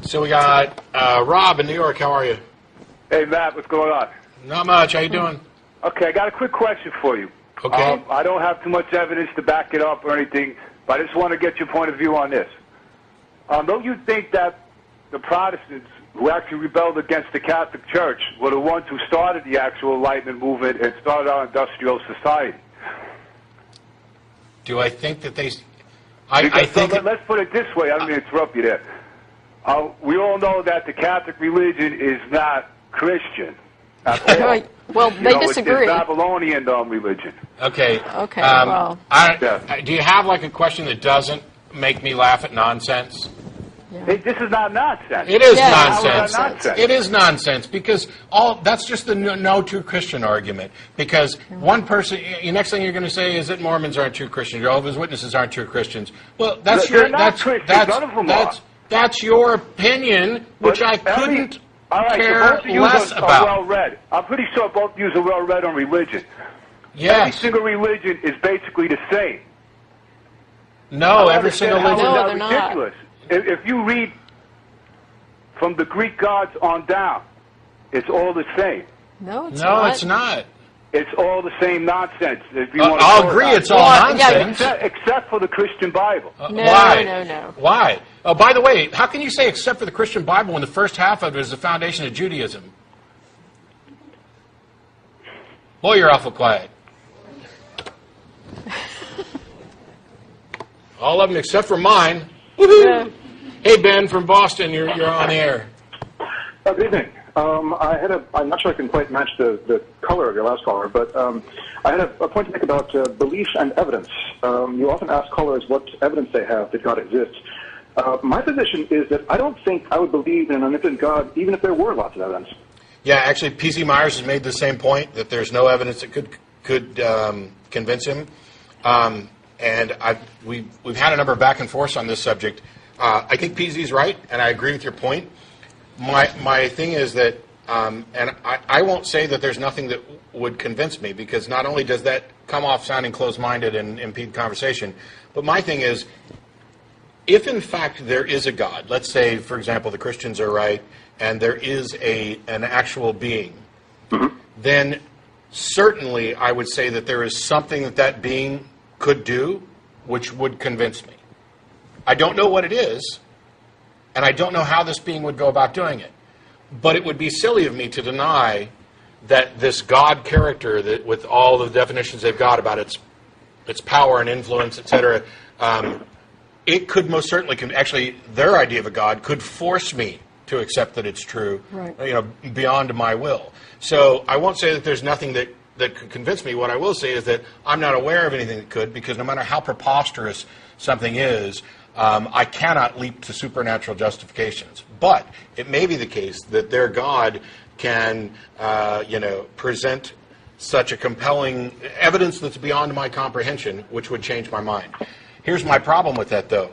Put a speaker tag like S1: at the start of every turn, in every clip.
S1: So we got Rob in New York. How are you?
S2: Hey, Matt, what's going on?
S1: Not much. How you doing?
S2: Okay, I got a quick question for you.
S1: Okay.
S2: I don't have too much evidence to back it up or anything, but I just want to get your point of view on this. Don't you think that the Protestants who actually rebelled against the Catholic Church were the ones who started the actual Enlightenment movement and started our industrial society?
S1: Do I think that they...
S2: Let's put it this way. I don't mean to interrupt you there. We all know that the Catholic religion is not Christian at all.
S3: Well, they disagree.
S2: It's Babylonian religion.
S1: Okay.
S3: Okay, well...
S1: Do you have, like, a question that doesn't make me laugh at nonsense?
S3: Yeah.
S2: This is not nonsense.
S1: It is
S3: nonsense.
S2: How is that nonsense?
S1: It is nonsense because that's just the no true Christian argument. Because one person, the next thing you're going to say is that Mormons aren't true Christians, Jehovah's Witnesses aren't true Christians. Well, that's
S2: They're not Christians. None of them are.
S1: That's your opinion, which I couldn't care less about.
S2: Well read. I'm pretty sure both of you are well read on religion.
S1: Yes.
S2: Every single religion is basically the same.
S1: No, every single religion.
S3: No, they're
S2: ridiculous.
S3: not.
S2: If you read from the Greek gods on down, it's all the same.
S3: No, it's not.
S1: No, it's not.
S2: It's all the same nonsense. If you
S1: I'll agree it's all nonsense.
S2: Except for the Christian Bible.
S1: Why?
S3: No.
S1: Why? Oh, by the way, how can you say except for the Christian Bible when the first half of it is the foundation of Judaism? Boy, you're awful quiet. All of them except for mine. Woohoo!
S3: Yeah.
S1: Hey, Ben from Boston, you're on the air.
S4: Good evening. I'm not sure I can quite match the color of your last caller, but I had a point to make about belief and evidence. You often ask callers what evidence they have that God exists. My position is that I don't think I would believe in an omnipotent God even if there were lots of evidence.
S1: Yeah, actually, P.C. Myers has made the same point, that there's no evidence that could convince him. And we've had a number of back and forths on this subject. I think PZ's right, and I agree with your point. My thing is that, and I won't say that there's nothing that would convince me, because not only does that come off sounding closed-minded and impede conversation, but my thing is, if in fact there is a God, let's say, for example, the Christians are right, and there is an actual being, then certainly I would say that there is something that being could do which would convince me. I don't know what it is, and I don't know how this being would go about doing it. But it would be silly of me to deny that this God character, that with all the definitions they've got about its power and influence, etc., it could most certainly, actually, their idea of a God could force me to accept that it's true,
S3: right.
S1: Beyond my will. So I won't say that there's nothing that could convince me. What I will say is that I'm not aware of anything that could, because no matter how preposterous something is, I cannot leap to supernatural justifications. But it may be the case that their God can, present such a compelling evidence that's beyond my comprehension, which would change my mind. Here's my problem with that, though.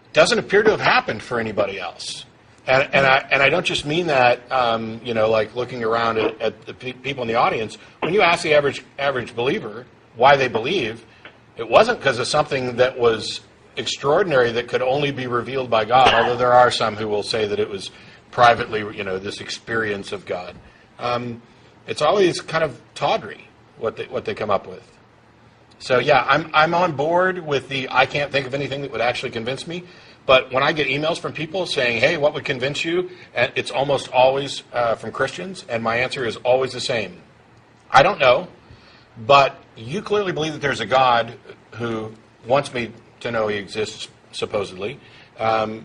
S1: It doesn't appear to have happened for anybody else. And I don't just mean that, like looking around at the people in the audience. When you ask the average believer why they believe, it wasn't because of something that was extraordinary that could only be revealed by God, although there are some who will say that it was privately, this experience of God. It's always kind of tawdry what they come up with. So yeah, I'm on board with I can't think of anything that would actually convince me. But when I get emails from people saying, hey, what would convince you? And it's almost always from Christians, and my answer is always the same. I don't know, but you clearly believe that there's a God who wants me to know he exists, supposedly. And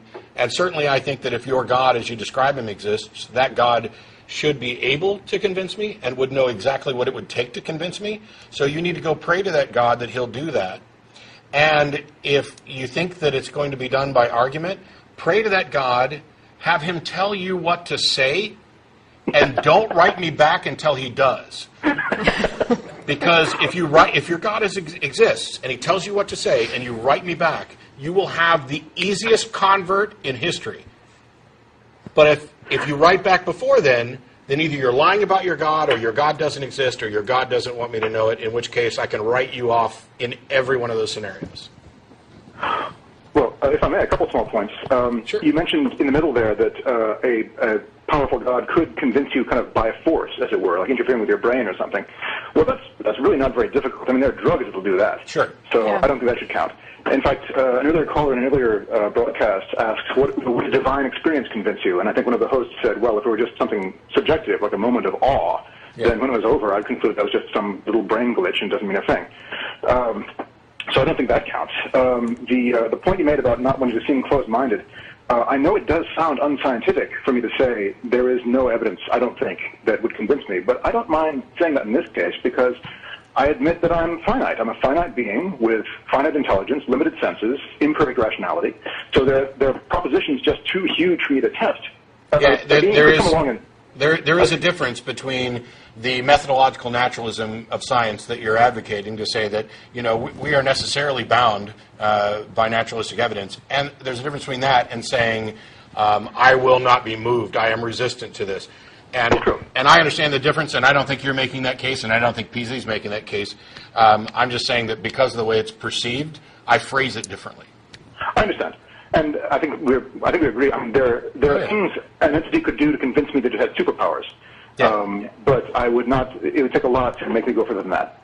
S1: certainly I think that if your God, as you describe him, exists, that God should be able to convince me and would know exactly what it would take to convince me. So you need to go pray to that God that he'll do that. And if you think that it's going to be done by argument, pray to that God, have him tell you what to say, and don't write me back until he does. Because if your God exists and he tells you what to say and you write me back, you will have the easiest convert in history. But if you write back before then either you're lying about your God, or your God doesn't exist, or your God doesn't want me to know it, in which case I can write you off in every one of those scenarios.
S4: Well, if I may, a couple small points.
S1: Sure.
S4: You mentioned in the middle there that a powerful God could convince you kind of by force, as it were, like interfering with your brain or something. Well, that's really not very difficult. I mean, there are drugs that will do that.
S1: Sure.
S4: So
S3: Yeah.
S4: I don't think that should count. In fact, an earlier caller in an earlier broadcast asked, would a divine experience convince you? And I think one of the hosts said, well, if it were just something subjective, like a moment of awe, then when it was over, I'd conclude that was just some little brain glitch and doesn't mean a thing. So I don't think that counts. The point you made about not wanting to seem closed-minded, I know it does sound unscientific for me to say there is no evidence, I don't think, that would convince me, but I don't mind saying that in this case because I admit that I'm finite. I'm a finite being with finite intelligence, limited senses, imperfect rationality, so their proposition's just too huge for me to test.
S1: Yeah, there is
S4: a
S1: a difference between the methodological naturalism of science that you're advocating to say that, you know, we are necessarily bound by naturalistic evidence, and there's a difference between that and saying, I will not be moved, I am resistant to this. And I understand the difference, and I don't think you're making that case, and I don't think Peasley's making that case. I'm just saying that because of the way it's perceived, I phrase it differently.
S4: I understand. And I think we agree. I mean, there are things an entity could do to convince me that it has superpowers.
S1: Yeah.
S4: But I would not. It would take a lot to make me go further than that.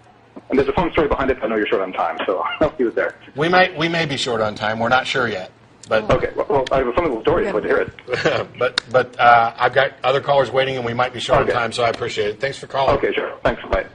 S4: And there's a fun story behind it. I know you're short on time, so I'll leave it there.
S1: We may be short on time. We're not sure yet. But
S4: okay. Well, I have a fun little story. I'd like to hear it.
S1: but I've got other callers waiting, and we might be short on time, so I appreciate it. Thanks for calling.
S4: Okay, sure. Thanks. Bye.